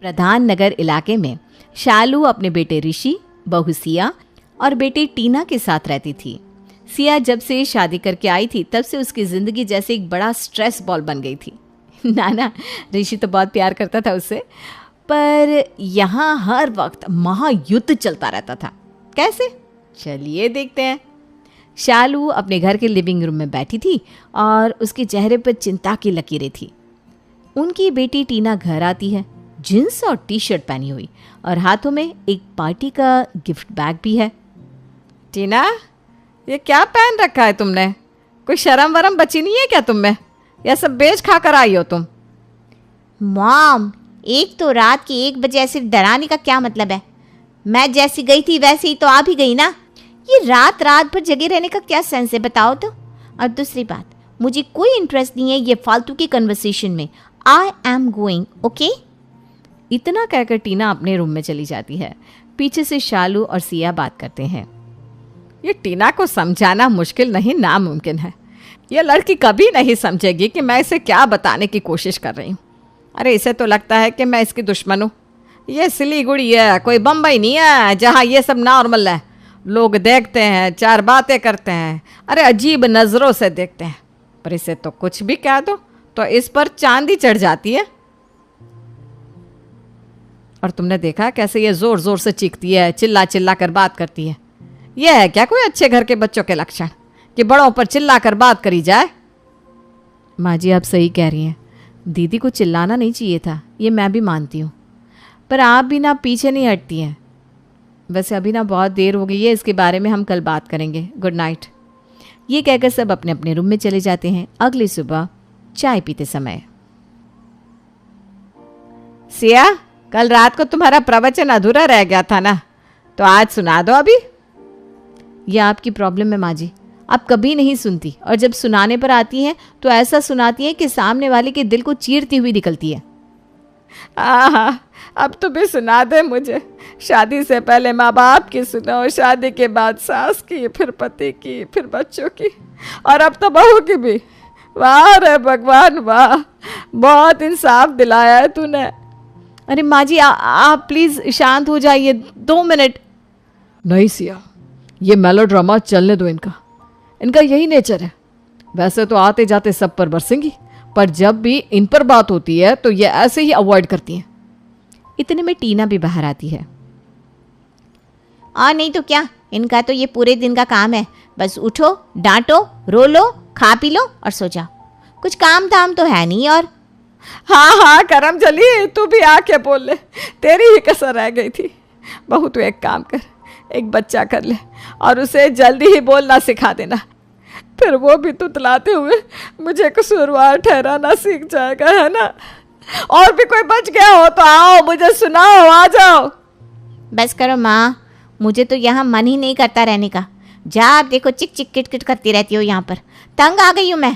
प्रधान नगर इलाके में शालू अपने बेटे ऋषि, बहू सिया और बेटी टीना के साथ रहती थी। सिया जब से शादी करके आई थी तब से उसकी जिंदगी जैसे एक बड़ा स्ट्रेस बॉल बन गई थी। नाना ऋषि तो बहुत प्यार करता था उससे, पर यहाँ हर वक्त महायुद्ध चलता रहता था। कैसे? चलिए देखते हैं। शालू अपने घर के लिविंग रूम में बैठी थी और उसके चेहरे पर चिंता की लकीरें थी। उनकी बेटी टीना घर आती है, जींस और टी शर्ट पहनी हुई और हाथों में एक पार्टी का गिफ्ट बैग भी है। टीना, ये क्या पहन रखा है तुमने? कोई शर्म वरम बची नहीं है क्या तुम में? यह सब बेच खा कर आई हो तुम? मॉम, एक तो रात के 1 बजे ऐसे डराने का क्या मतलब है? मैं जैसी गई थी वैसे ही तो आ भी गई ना। ये रात रात भर जगे रहने का क्या सेंस है बताओ तो। और दूसरी बात, मुझे कोई इंटरेस्ट नहीं है ये फालतू की कन्वर्सेशन में। I am going, okay? इतना कहकर टीना अपने रूम में चली जाती है। पीछे से शालू और सिया बात करते हैं। ये टीना को समझाना मुश्किल नहीं, नामुमकिन है। ये लड़की कभी नहीं समझेगी कि मैं इसे क्या बताने की कोशिश कर रही हूँ। अरे इसे तो लगता है कि मैं इसकी दुश्मन हूँ। ये सिलीगुड़ी है, कोई बम्बई नहीं है जहाँ ये सब नॉर्मल है। लोग देखते हैं, 4 बातें करते हैं, अरे अजीब नज़रों से देखते हैं, पर इसे तो कुछ भी कह दो तो इस पर चांदी चढ़ जाती है। और तुमने देखा कैसे ये जोर जोर से चीखती है, चिल्ला चिल्ला कर बात करती है। यह है क्या कोई अच्छे घर के बच्चों के लक्षण कि बड़ों पर चिल्ला कर बात करी जाए? माँ जी आप सही कह रही हैं, दीदी को चिल्लाना नहीं चाहिए था, ये मैं भी मानती हूँ, पर आप भी ना पीछे नहीं हटती हैं। वैसे अभी ना बहुत देर हो गई है, इसके बारे में हम कल बात करेंगे। Good night. ये कहकर सब अपने अपने रूम में चले जाते हैं। अगली सुबह चाय पीते समय, सिया कल रात को तुम्हारा प्रवचन अधूरा रह गया था ना, तो आज सुना दो अभी। यह आपकी प्रॉब्लम है माँ जी, आप कभी नहीं सुनती और जब सुनाने पर आती हैं तो ऐसा सुनाती हैं कि सामने वाले के दिल को चीरती हुई निकलती है। हाँ, अब तो भी सुना दे मुझे। शादी से पहले माँ बाप की सुनो, शादी के बाद सास की, फिर पति की, फिर बच्चों की, और अब तो बहू की भी। वाह रे भगवान वाह, बहुत इंसाफ दिलाया है तूने। अरे माँ जी आप प्लीज़ शांत हो जाइए, 2 मिनट। नहीं सिया, ये मेलोड्रामा चलने दो इनका यही नेचर है। वैसे तो आते जाते सब पर बरसेंगी, पर जब भी इन पर बात होती है तो ये ऐसे ही अवॉइड करती हैं। इतने में टीना भी बाहर आती है। और नहीं तो क्या, इनका तो ये पूरे दिन का काम है, बस उठो, डांटो, रो लो, खा पी लो और सो जाओ। कुछ काम धाम तो है नहीं। और हाँ करम जली, तू भी आके बोल ले, तेरी ही कसर रह गई थी। बहू तू एक काम कर, एक बच्चा कर ले और उसे जल्दी ही बोलना सिखा देना, फिर वो भी तुतलाते हुए मुझे कसूरवार ठहराना सीख जाएगा, है ना? और भी कोई बच गया हो तो आओ, मुझे सुनाओ, आ जाओ। बस करो माँ, मुझे तो यहाँ मन ही नहीं करता रहने का। जा आप देखो, चिक चिक किट किट करती रहती हो यहाँ पर, तंग आ गई हूँ मैं।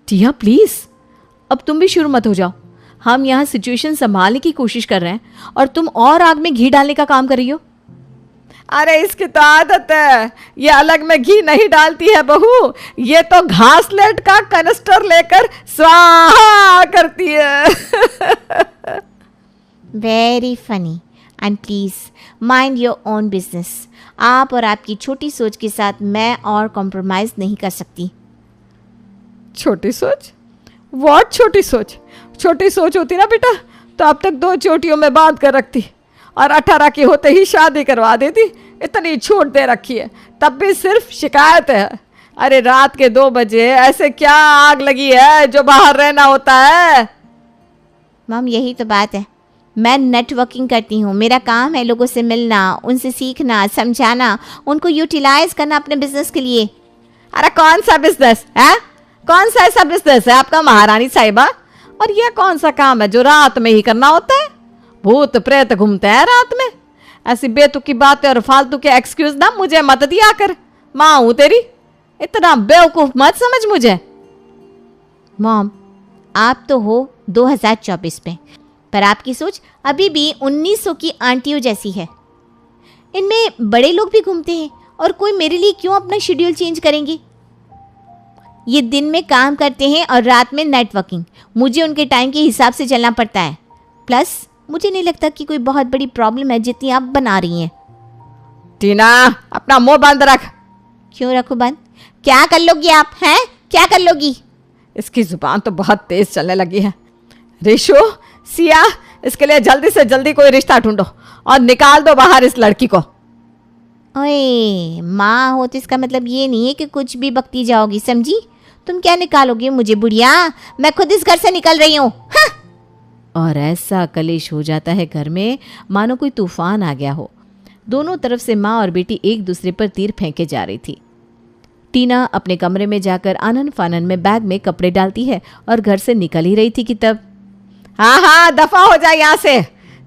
टिया प्लीज, अब तुम भी शुरू मत हो जाओ। हम यहाँ सिचुएशन संभालने की कोशिश कर रहे हैं और तुम और आग में घी डालने का काम कर रही हो। अरे इसकी तो आदत है, ये अलग में घी नहीं डालती है बहू, ये तो घासलेट का कनस्टर लेकर स्वाहा करती है। Very funny, and please mind your own business. आप और आपकी छोटी सोच के साथ मैं और कॉम्प्रोमाइज नहीं कर सकती। छोटी सोच? व्हाट छोटी सोच? छोटी सोच होती ना बेटा तो अब तक 2 चोटियों में बांध कर रखती और 18 की होते ही शादी करवा देती। इतनी छूट दे रखी है, तब भी सिर्फ शिकायत है। अरे रात के 2 बजे ऐसे क्या आग लगी है जो बाहर रहना होता है? मम यही तो बात है, मैं नेटवर्किंग करती हूँ, मेरा काम है लोगों से मिलना, उनसे सीखना, समझाना, उनको यूटिलाइज करना अपने बिजनेस के लिए। अरे कौन सा बिजनेस है? कौन सा ऐसा बिजनेस है आपका महारानी साहिबा? और यह कौन सा काम है जो रात में ही करना होता है? भूत प्रेत घूमते हैं रात में। ऐसी बेतुकी बातें और फालतू के एक्सक्यूज ना मुझे मत दिया कर, माँ हूं तेरी, इतना बेवकूफ मत समझ मुझे। मॉम आप तो हो 2024 में, पर आपकी सोच अभी भी 1900 की आंटियों जैसी है। इनमें बड़े लोग भी घूमते हैं और कोई मेरे लिए क्यों अपना शेड्यूल चेंज करेंगे? ये दिन में काम करते हैं और रात में नेटवर्किंग। मुझे उनके टाइम के हिसाब से चलना पड़ता है। प्लस मुझे नहीं लगता कि कोई बहुत बड़ी प्रॉब्लम है जितनी आप बना रही हैं। टीना, अपना मुंह बंद रख। क्यों रखो बंद? क्या कर लोगी आप? हैं क्या कर लोगी? इसकी जुबान तो बहुत तेज चलने लगी है। रिशु, सिया, इसके लिए जल्दी से जल्दी कोई रिश्ता ढूंढो और निकाल दो बाहर इस लड़की को। ओए, माँ हो तो इसका मतलब ये नहीं है कि कुछ भी बकती जाओगी, समझी? तुम क्या निकालोगी मुझे बुढ़िया? मैं खुद इस घर से निकल रही हूँ। और ऐसा कलेश हो जाता है घर में मानो कोई तूफान आ गया हो। दोनों तरफ से माँ और बेटी एक दूसरे पर तीर फेंके जा रही थी। टीना अपने कमरे में जाकर आनन फानन में बैग में कपड़े डालती है और घर से निकल ही रही थी कि तब, हाँ, दफा हो जाए यहाँ से।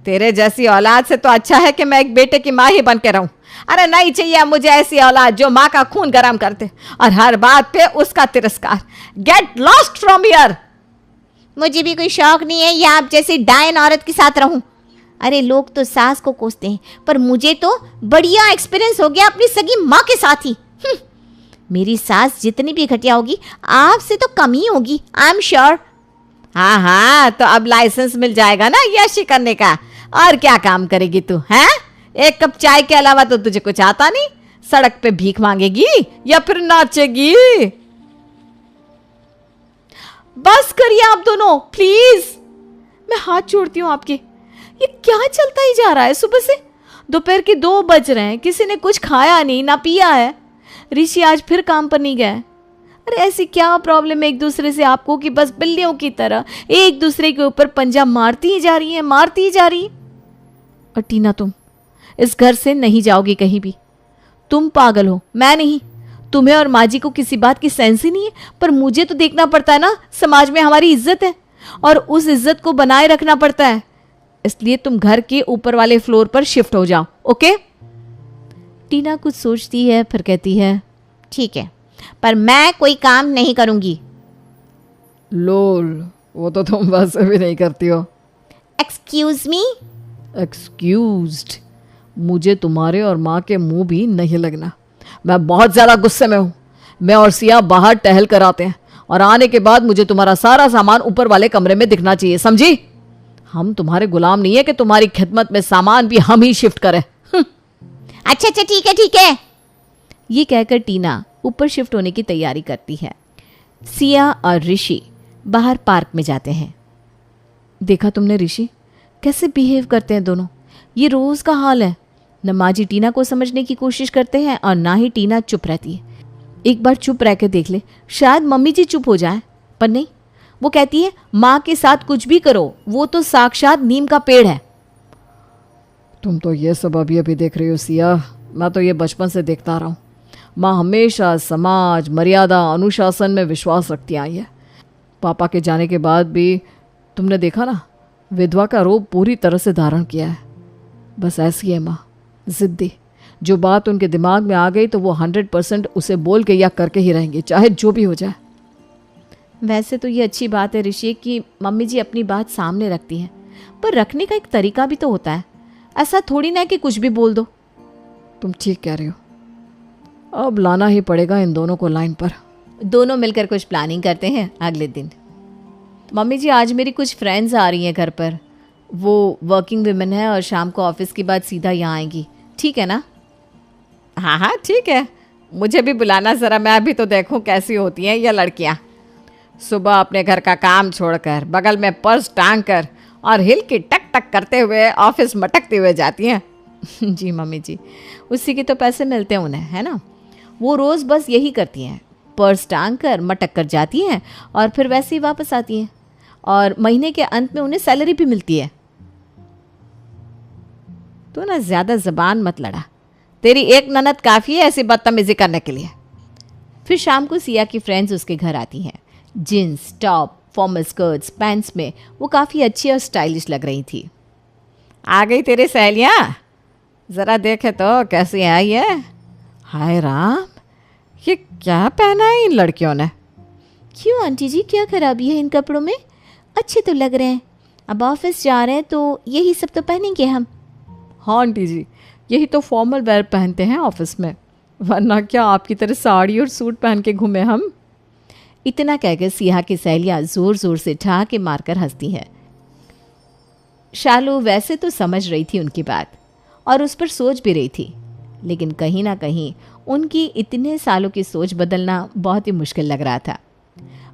तेरे जैसी औलाद से तो अच्छा है कि मैं एक बेटे की माँ ही बन के रहूं। अरे नहीं चाहिए मुझे ऐसी औलाद जो माँ का खून गर्म करते और हर बात पे उसका तिरस्कार। Get lost from here. मुझे भी कोई शौक नहीं है या आप जैसी डायन औरत के साथ रहूं। अरे लोग तो सास को कोसते हैं, पर मुझे तो बढ़िया एक्सपीरियंस हो गया अपनी सगी माँ के साथ ही। मेरी सास जितनी भी घटिया होगी आपसे तो कम ही होगी, आई एम श्योर। हाँ, तो अब लाइसेंस मिल जाएगा ना यशी करने का। और क्या काम करेगी तू? हैं? एक कप चाय के अलावा तो तुझे कुछ आता नहीं। सड़क पे भीख मांगेगी या फिर नाचेगी? बस करिए आप दोनों प्लीज, मैं हाथ जोड़ती हूँ आपके। ये क्या चलता ही जा रहा है सुबह से? दोपहर के 2 बज रहे हैं, किसी ने कुछ खाया नहीं ना पिया है। ऋषि आज फिर काम पर नहीं गया। अरे ऐसी क्या प्रॉब्लम है एक दूसरे से आपको कि बस बिल्लियों की तरह एक दूसरे के ऊपर पंजा मारती ही जा रही है। और टीना, तुम इस घर से नहीं जाओगी कहीं भी। तुम पागल हो, मैं नहीं। तुम्हें और माँ जी को किसी बात की सेंस ही नहीं है, पर मुझे तो देखना पड़ता है ना, समाज में हमारी इज्जत है और उस इज्जत को बनाए रखना पड़ता है। इसलिए तुम घर के ऊपर वाले फ्लोर पर शिफ्ट हो जाओ, ओके? टीना कुछ सोचती है फिर कहती है, ठीक है, पर मैं कोई काम नहीं करूंगी। लोल, वो तो तुम वैसे भी नहीं करती हो। Excuse me? एक्सक्यूज्ड? मुझे तुम्हारे और माँ के मुंह भी नहीं लगना। मैं बहुत ज़्यादा गुस्से में हूँ। मैं और सिया बाहर टहल कर आते हैं और आने के बाद मुझे तुम्हारा सारा सामान ऊपर वाले कमरे में दिखना चाहिए, समझी? हम तुम्हारे गुलाम नहीं है कि तुम्हारी खिदमत में सामान भी हम ही शिफ्ट करें। अच्छा, ठीक है। ये कहकर टीना ऊपर शिफ्ट होने की तैयारी करती है। सिया और ऋषि बाहर पार्क में जाते हैं। देखा तुमने ऋषि, कैसे बिहेव करते हैं दोनों। ये रोज का हाल है। न माँ जी टीना को समझने की कोशिश करते हैं और ना ही टीना चुप रहती है। एक बार चुप रह के देख ले, शायद मम्मी जी चुप हो जाए, पर नहीं। वो कहती है माँ के साथ कुछ भी करो, वो तो साक्षात नीम का पेड़ है। तुम तो ये सब अभी अभी देख रही हो सिया, मैं तो ये बचपन से देखता रहा हूँ। माँ हमेशा समाज, मर्यादा, अनुशासन में विश्वास रखती आई है। पापा के जाने के बाद भी तुमने देखा ना, विधवा का रूप पूरी तरह से धारण किया है। बस ऐसी है माँ, जिद्दी। जो बात उनके दिमाग में आ गई तो वो 100% उसे बोल के या करके ही रहेंगे, चाहे जो भी हो जाए। वैसे तो ये अच्छी बात है ऋषि कि मम्मी जी अपनी बात सामने रखती हैं, पर रखने का एक तरीका भी तो होता है। ऐसा थोड़ी ना कि कुछ भी बोल दो। तुम ठीक कह रही हो, अब लाना ही पड़ेगा इन दोनों को लाइन पर। दोनों मिलकर कुछ प्लानिंग करते हैं। अगले दिन, मम्मी जी आज मेरी कुछ फ्रेंड्स आ रही हैं घर पर। वो वर्किंग वुमेन है और शाम को ऑफिस के बाद सीधा यहाँ आएंगी, ठीक है ना? हाँ, ठीक है। मुझे भी बुलाना ज़रा, मैं भी तो देखूँ कैसी होती हैं ये लड़कियाँ। सुबह अपने घर का काम छोड़कर बगल में पर्स टांग कर और हिल की टक टक करते हुए ऑफिस मटकते हुए जाती हैं। जी मम्मी जी, उसी के तो पैसे मिलते हैं उन्हें, है ना? वो रोज़ बस यही करती हैं, पर्स टांग कर मटक कर जाती हैं और फिर वैसे ही वापस आती हैं और महीने के अंत में उन्हें सैलरी भी मिलती है। तो ना ज़्यादा ज़बान मत लड़ा, तेरी एक ननद काफ़ी है ऐसी बदतमीजी करने के लिए। फिर शाम को सिया की फ्रेंड्स उसके घर आती हैं। Jeans, top, formal skirts, pants में वो काफ़ी अच्छी और स्टाइलिश लग रही थी। आ गई तेरी सहेलियाँ, ज़रा देखे तो कैसी है ये। हाय राम, ये क्या पहना है इन लड़कियों ने? क्यों आंटी जी, क्या खराबी है इन कपड़ों में? अच्छे तो लग रहे हैं। अब ऑफिस जा रहे हैं तो यही सब तो पहनेंगे हम। हाँ आंटी जी, यही तो फॉर्मल वेयर पहनते हैं ऑफिस में, वरना क्या आपकी तरह साड़ी और सूट पहन के घूमे हम? इतना कहकर सिया की सहेलियां जोर जोर से ठहाके मारकर हंसती हैं। शालू वैसे तो समझ रही थी उनकी बात और उस पर सोच भी रही थी, लेकिन कहीं ना कहीं उनकी इतने सालों की सोच बदलना बहुत ही मुश्किल लग रहा था।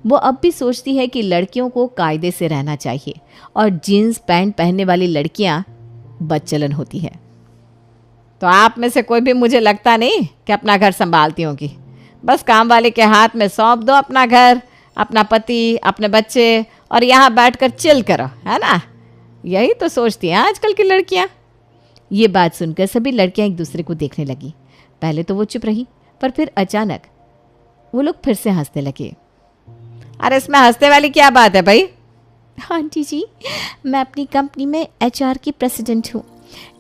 वो अब भी सोचती है कि लड़कियों को कायदे से रहना चाहिए और जीन्स पैंट पहनने वाली लड़कियां बदचलन होती हैं। तो आप में से कोई भी मुझे लगता नहीं कि अपना घर संभालती होंगी। बस काम वाले के हाथ में सौंप दो अपना घर, अपना पति, अपने बच्चे और यहाँ बैठकर चिल करो, है ना? यही तो सोचती हैं आजकल की लड़कियाँ। ये बात सुनकर सभी लड़कियाँ एक दूसरे को देखने लगी। पहले तो वो चुप रही, पर फिर अचानक वो लोग फिर से हंसने लगे। अरे इसमें हंसने वाली क्या बात है भाई? आंटी जी, मैं अपनी कंपनी में HR की प्रेसिडेंट हूँ।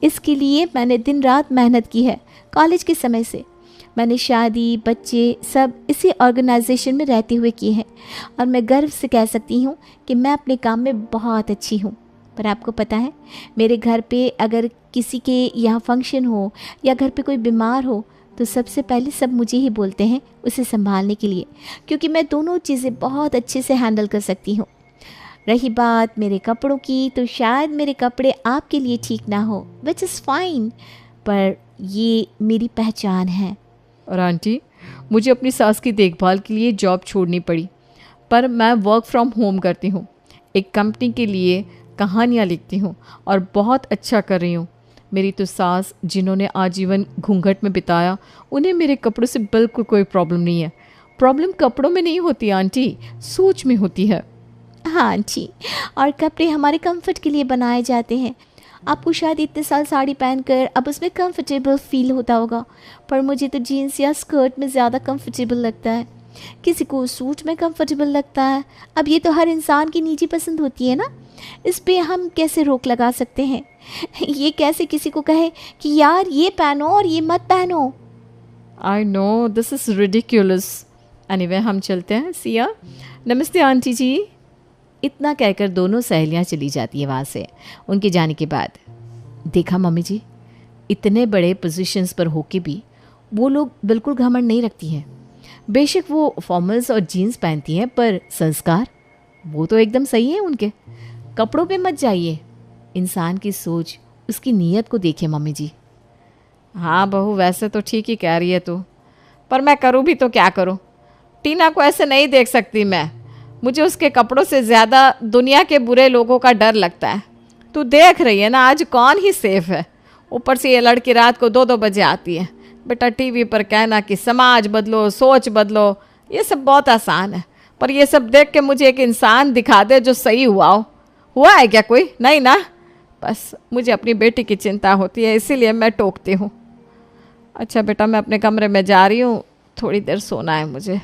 इसके लिए मैंने दिन रात मेहनत की है। कॉलेज के समय से मैंने शादी, बच्चे सब इसी ऑर्गेनाइजेशन में रहते हुए किए हैं और मैं गर्व से कह सकती हूँ कि मैं अपने काम में बहुत अच्छी हूँ। पर आपको पता है, मेरे घर पे अगर किसी के यहाँ फंक्शन हो या घर पे कोई बीमार हो तो सबसे पहले सब मुझे ही बोलते हैं उसे संभालने के लिए, क्योंकि मैं दोनों चीज़ें बहुत अच्छे से हैंडल कर सकती हूँ। रही बात मेरे कपड़ों की, तो शायद मेरे कपड़े आपके लिए ठीक ना हो, विच इज़ फाइन, पर ये मेरी पहचान है। और आंटी, मुझे अपनी सास की देखभाल के लिए जॉब छोड़नी पड़ी, पर मैं वर्क फ्रॉम होम करती हूँ। एक कंपनी के लिए कहानियाँ लिखती हूँ और बहुत अच्छा कर रही हूँ। मेरी तो सास, जिन्होंने आजीवन घूंघट में बिताया, उन्हें मेरे कपड़ों से बिल्कुल कोई प्रॉब्लम नहीं है। प्रॉब्लम कपड़ों में नहीं होती आंटी, सोच में होती है। हाँ आंटी, और कपड़े हमारे कंफर्ट के लिए बनाए जाते हैं। आपको शायद इतने साल साड़ी पहनकर अब उसमें कंफर्टेबल फील होता होगा, पर मुझे तो जीन्स या स्कर्ट में ज़्यादा कंफर्टेबल लगता है। किसी को सूट में कंफर्टेबल लगता है। अब ये तो हर इंसान की निजी पसंद होती है ना, इस पे हम कैसे रोक लगा सकते हैं? ये कैसे किसी को कहे कि यार ये पहनो और ये मत पहनो? I know this is ridiculous. Anyway, हम चलते हैं। सिया, नमस्ते आंटी जी। इतना कहकर दोनों सहेलियां चली जाती है वहाँ से। उनके जाने के बाद, देखा मम्मी जी, इतने बड़े पोजीशंस पर होके भी वो लोग बिल्कुल घमंड नहीं रखती हैं। बेशक वो फॉर्मल्स और जीन्स पहनती हैं, पर संस्कार वो तो एकदम सही है उनके। कपड़ों पे मत जाइए, इंसान की सोच, उसकी नीयत को देखिए मम्मी जी। हाँ बहू, वैसे तो ठीक ही कह रही है तू, पर मैं करूँ भी तो क्या करूँ? टीना को ऐसे नहीं देख सकती मैं। मुझे उसके कपड़ों से ज़्यादा दुनिया के बुरे लोगों का डर लगता है। तू देख रही है ना आज कौन ही सेफ है। ऊपर से ये लड़की रात को 2-2 बजे आती है। बेटा, टीवी पर कहना कि समाज बदलो, सोच बदलो, ये सब बहुत आसान है, पर ये सब देख के मुझे एक इंसान दिखा दे जो सही हुआ है क्या कोई? नहीं ना। बस मुझे अपनी बेटी की चिंता होती है, इसीलिए मैं टोकती हूँ। अच्छा बेटा, मैं अपने कमरे में जा रही हूँ, थोड़ी देर सोना है मुझे।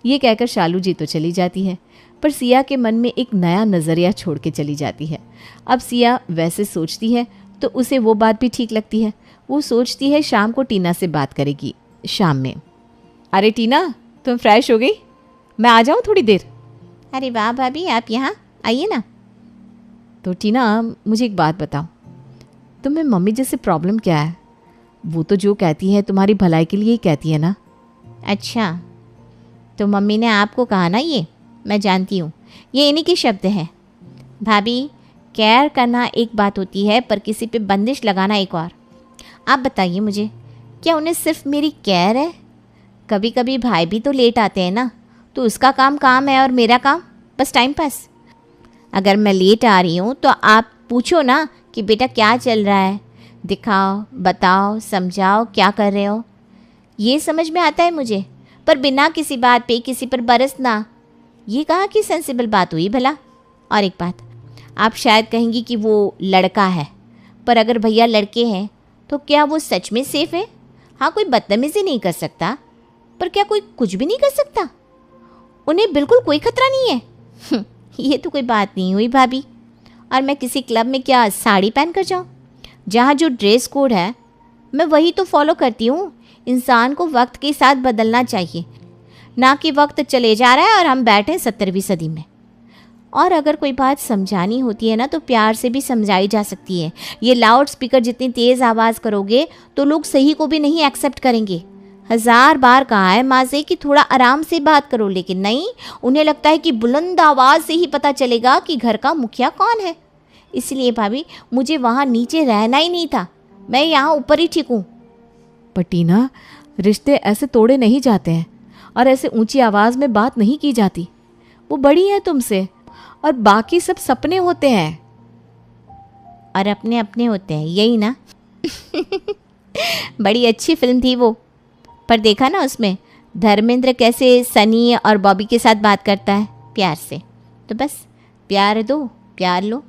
ये कहकर शालू जी तो चली जाती है, पर सिया के मन में एक नया नज़रिया छोड़ के चली जाती है। अब सिया वैसे सोचती है तो उसे वो बात भी ठीक लगती है। वो सोचती है शाम को टीना से बात करेगी। शाम में, अरे टीना, तुम फ्रेश हो गई? मैं आ जाऊँ थोड़ी देर? अरे वाह भाभी, आप यहाँ आइए ना। तो टीना, मुझे एक बात बताओ, तुम्हें मम्मी जैसे प्रॉब्लम क्या है? वो तो जो कहती है तुम्हारी भलाई के लिए ही कहती है ना। अच्छा, तो मम्मी ने आपको कहा ना? ये मैं जानती हूँ, ये इन्हीं के शब्द हैं। भाभी, केयर करना एक बात होती है, पर किसी पे बंदिश लगाना एक और। आप बताइए मुझे, क्या उन्हें सिर्फ मेरी केयर है? कभी कभी भाई भी तो लेट आते हैं ना, तो उसका काम है और मेरा काम बस टाइम पास। अगर मैं लेट आ रही हूँ तो आप पूछो ना कि बेटा क्या चल रहा है, दिखाओ, बताओ, समझाओ क्या कर रहे हो। ये समझ में आता है मुझे, पर बिना किसी बात पे किसी पर बरसना, ये कहाँ की सेंसिबल बात हुई भला? और एक बात, आप शायद कहेंगी कि वो लड़का है, पर अगर भैया लड़के हैं तो क्या वो सच में सेफ है? हाँ, कोई बदतमीजी नहीं कर सकता, पर क्या कोई कुछ भी नहीं कर सकता? उन्हें बिल्कुल कोई खतरा नहीं है। ये तो कोई बात नहीं हुई भाभी। और मैं किसी क्लब में क्या साड़ी पहन कर जाऊँ? जहाँ जो ड्रेस कोड है मैं वही तो फॉलो करती हूँ। इंसान को वक्त के साथ बदलना चाहिए, ना कि वक्त चले जा रहा है और हम बैठे 17वीं सदी में। और अगर कोई बात समझानी होती है ना, तो प्यार से भी समझाई जा सकती है। ये लाउड स्पीकर जितनी तेज़ आवाज़ करोगे तो लोग सही को भी नहीं एक्सेप्ट करेंगे। 1000 बार कहा है माँ से कि थोड़ा आराम से बात करो, लेकिन नहीं, उन्हें लगता है कि बुलंद आवाज़ से ही पता चलेगा कि घर का मुखिया कौन है। इसलिए भाभी मुझे वहाँ नीचे रहना ही नहीं था, मैं यहाँ ऊपर ही ठीक हूँ। पर टीना, रिश्ते ऐसे तोड़े नहीं जाते हैं और ऐसे ऊंची आवाज़ में बात नहीं की जाती। वो बड़ी है तुमसे और बाकी सब सपने होते हैं। और अपने अपने होते हैं, यही ना। बड़ी अच्छी फिल्म थी वो, पर देखा ना उसमें धर्मेंद्र कैसे सनी और बॉबी के साथ बात करता है प्यार से। तो बस प्यार दो, प्यार लो।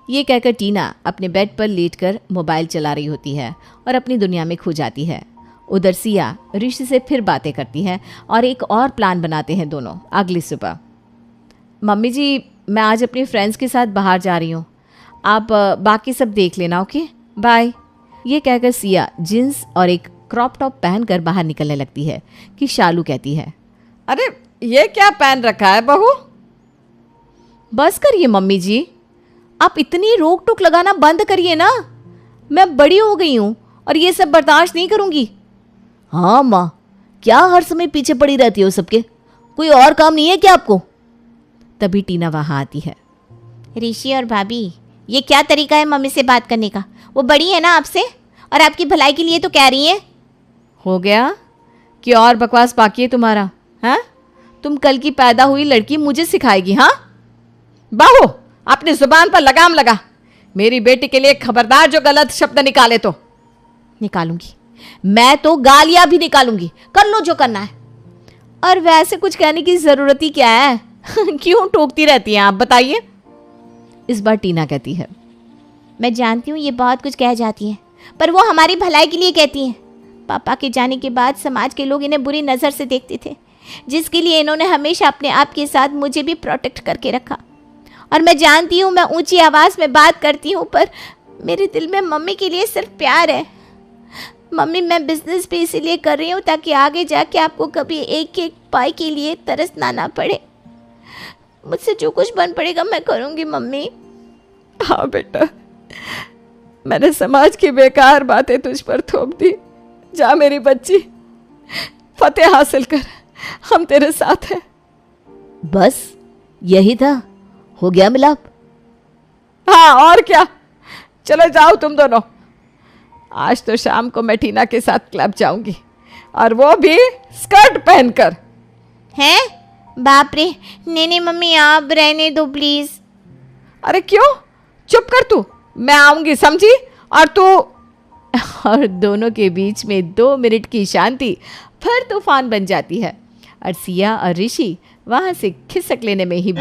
ये कहकर टीना अपने बेड पर लेटकर मोबाइल चला रही होती है और अपनी दुनिया में खो जाती है। उधर सिया ऋषि से फिर बातें करती है और एक और प्लान बनाते हैं दोनों। अगली सुबह, मम्मी जी मैं आज अपने फ्रेंड्स के साथ बाहर जा रही हूँ, आप बाकी सब देख लेना, ओके बाय। ये कहकर सिया जींस और एक क्रॉप टॉप पहनकर बाहर निकलने लगती है कि शालू कहती है, अरे ये क्या पहन रखा है बहू? बस करिए मम्मी जी, आप इतनी रोक टोक लगाना बंद करिए ना, मैं बड़ी हो गई हूँ और ये सब बर्दाश्त नहीं करूँगी। हाँ माँ, क्या हर समय पीछे पड़ी रहती हो सबके, कोई और काम नहीं है क्या आपको? तभी टीना वहाँ आती है। ऋषि और भाभी, ये क्या तरीका है मम्मी से बात करने का? वो बड़ी है ना आपसे और आपकी भलाई के लिए तो कह रही है। हो गया कि और बकवास बाकी है तुम्हारा? हैं? तुम कल की पैदा हुई लड़की मुझे सिखाएगी? हाँ बहू, अपनी जुबान पर लगाम लगा। मेरी बेटी के लिए खबरदार जो गलत शब्द निकाले तो। निकालूंगी, मैं तो गालियां भी निकालूंगी, कर लो जो करना है। और वैसे कुछ कहने की जरूरत ही क्या है? क्यों टोकती रहती हैं आप, बताइए? इस बार टीना कहती है, मैं जानती हूँ ये बहुत कुछ कह जाती हैं, पर वो हमारी भलाई के लिए कहती हैं। पापा के जाने के बाद समाज के लोग इन्हें बुरी नज़र से देखते थे, जिसके लिए इन्होंने हमेशा अपने आप के साथ मुझे भी प्रोटेक्ट करके रखा। और मैं जानती हूँ मैं ऊंची आवाज़ में बात करती हूँ, पर मेरे दिल में मम्मी के लिए सिर्फ प्यार है। मम्मी, मैं बिजनेस भी इसीलिए कर रही हूँ ताकि आगे जाके आपको कभी एक एक पाई के लिए तरसना ना पड़े। मुझसे जो कुछ बन पड़ेगा मैं करूँगी मम्मी। हाँ बेटा, मैंने समाज की बेकार बातें तुझ पर थोप दी। जा मेरी बच्ची, फतेह हासिल कर, हम तेरे साथ हैं। बस यही था, हो गया मिलाप। हाँ और क्या, चलो जाओ तुम दोनों। आज तो शाम को मैं टीना के साथ क्लब जाऊंगी, और वो भी स्कर्ट पहनकर। हैं? बाप रे, नहीं मम्मी आप रहने दो प्लीज। अरे क्यों? चुप कर तू, मैं आऊंगी समझी? और तू और दोनों के बीच में 2 मिनट की शांति फिर तूफान बन जाती है और सिया और ऋषि वहां से खिसक लेने में ही